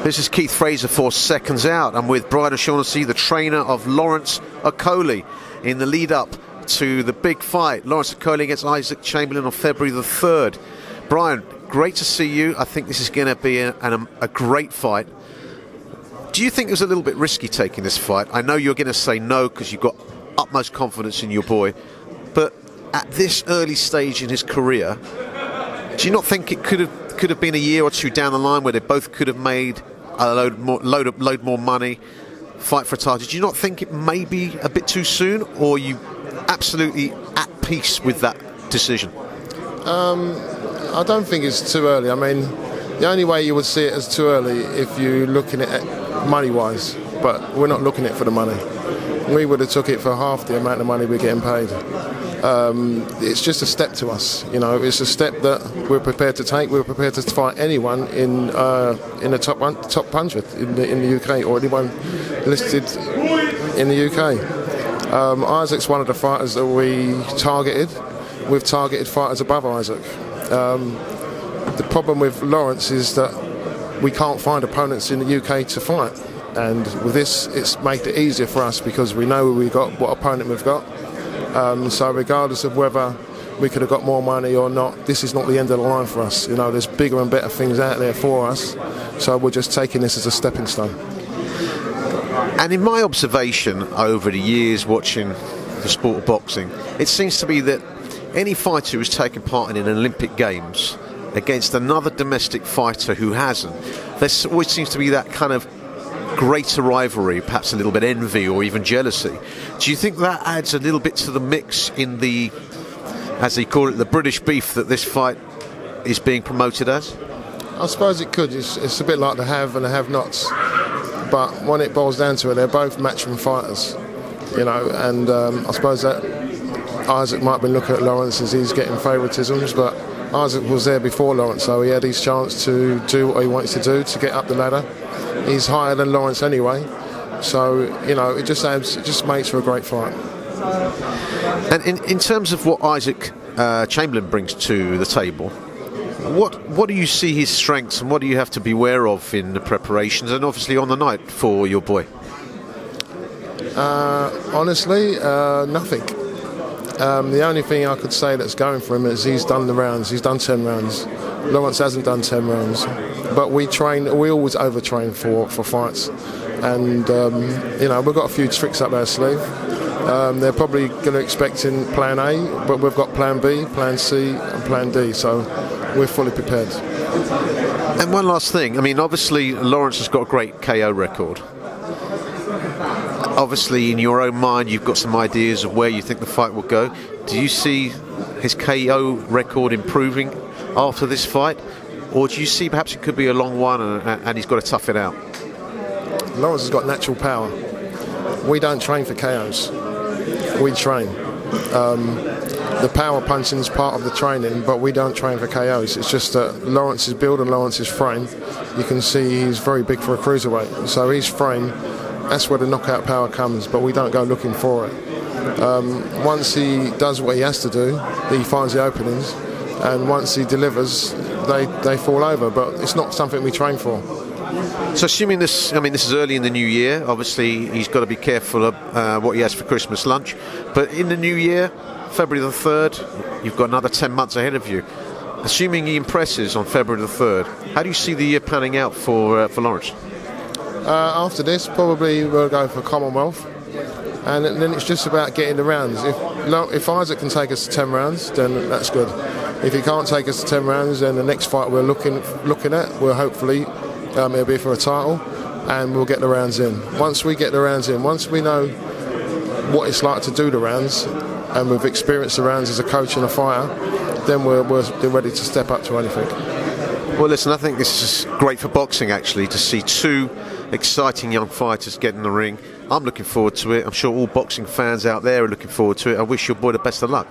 This is Keith Fraser for Seconds Out. I'm with Brian O'Shaughnessy, the trainer of Lawrence Okolie, in the lead up to the big fight, Lawrence Okolie against Isaac Chamberlain on February the 3rd. Brian, great to see you. I think this is going to be a great fight. Do you think it was a little bit risky taking this fight? I know you're going to say no because you've got utmost confidence in your boy, but at this early stage in his career, do you not think it could have been a year or two down the line where they both could have made a load more money, fight for a title? Do you not think it may be a bit too soon, or are you absolutely at peace with that decision? I don't think it's too early. I mean, the only way you would see it as too early if you're looking at it money-wise, but we're not looking at it for the money. We would have took it for half the amount of money we're getting paid. It's just a step to us, you know. It's a step that we're prepared to take. We're prepared to fight anyone in the top 100 in the UK, or anyone listed in the UK. Isaac's one of the fighters that we targeted. We've targeted fighters above Isaac. The problem with Lawrence is that we can't find opponents in the UK to fight, and with this, it's made it easier for us because we know what opponent we've got. So regardless of whether we could have got more money or not, this is not the end of the line for us. You know, there's bigger and better things out there for us, so we're just taking this as a stepping stone. And in my observation over the years watching the sport of boxing, it seems to be that any fighter who's taken part in an Olympic Games against another domestic fighter who hasn't, there always seems to be that kind of greater rivalry, perhaps a little bit envy or even jealousy. Do you think that adds a little bit to the mix in the, as they call it, the British beef that this fight is being promoted as? I suppose it could. It's a bit like the have and the have-nots, but when it boils down to it, they're both matchroom fighters, you know. And I suppose that Isaac might be looking at Lawrence as he's getting favouritisms, but Isaac was there before Lawrence, so he had his chance to do what he wanted to do to get up the ladder. He's higher than Lawrence anyway, so you know, it just makes for a great fight. And in terms of what Isaac Chamberlain brings to the table, what do you see his strengths and what do you have to be aware of in the preparations and obviously on the night for your boy? Honestly, nothing. The only thing I could say that's going for him is he's done the rounds. He's done 10 rounds. Lawrence hasn't done 10 rounds. But we always overtrain for fights. And, you know, we've got a few tricks up our sleeve. They're probably going to expect in plan A, but we've got plan B, plan C and plan D. So we're fully prepared. And one last thing. I mean, obviously, Lawrence has got a great KO record. Obviously, in your own mind, you've got some ideas of where you think the fight will go. Do you see his KO record improving after this fight? Or do you see perhaps it could be a long one and he's got to tough it out? Lawrence has got natural power. We don't train for KOs. We train. The power punching is part of the training, but we don't train for KOs. It's just that Lawrence's build and Lawrence's frame, you can see he's very big for a cruiserweight. So his frame, that's where the knockout power comes, but we don't go looking for it. Once he does what he has to do, he finds the openings, and once he delivers, they fall over, but it's not something we train for. So assuming this, I mean, this is early in the new year, obviously he's got to be careful of what he has for Christmas lunch, but in the new year, February the 3rd, you've got another 10 months ahead of you. Assuming he impresses on February the 3rd, how do you see the year panning out for Lawrence? After this, probably we'll go for Commonwealth, and then it's just about getting the rounds. If Isaac can take us to 10 rounds, then that's good. If he can't take us to 10 rounds, then the next fight we're looking at, we'll hopefully it'll be for a title, and we'll get the rounds in. Once we get the rounds in, once we know what it's like to do the rounds, and we've experienced the rounds as a coach and a fighter, then we're ready to step up to anything. Well, listen, I think this is great for boxing, actually, to see two exciting young fighters get in the ring. I'm looking forward to it. I'm sure all boxing fans out there are looking forward to it. I wish your boy the best of luck.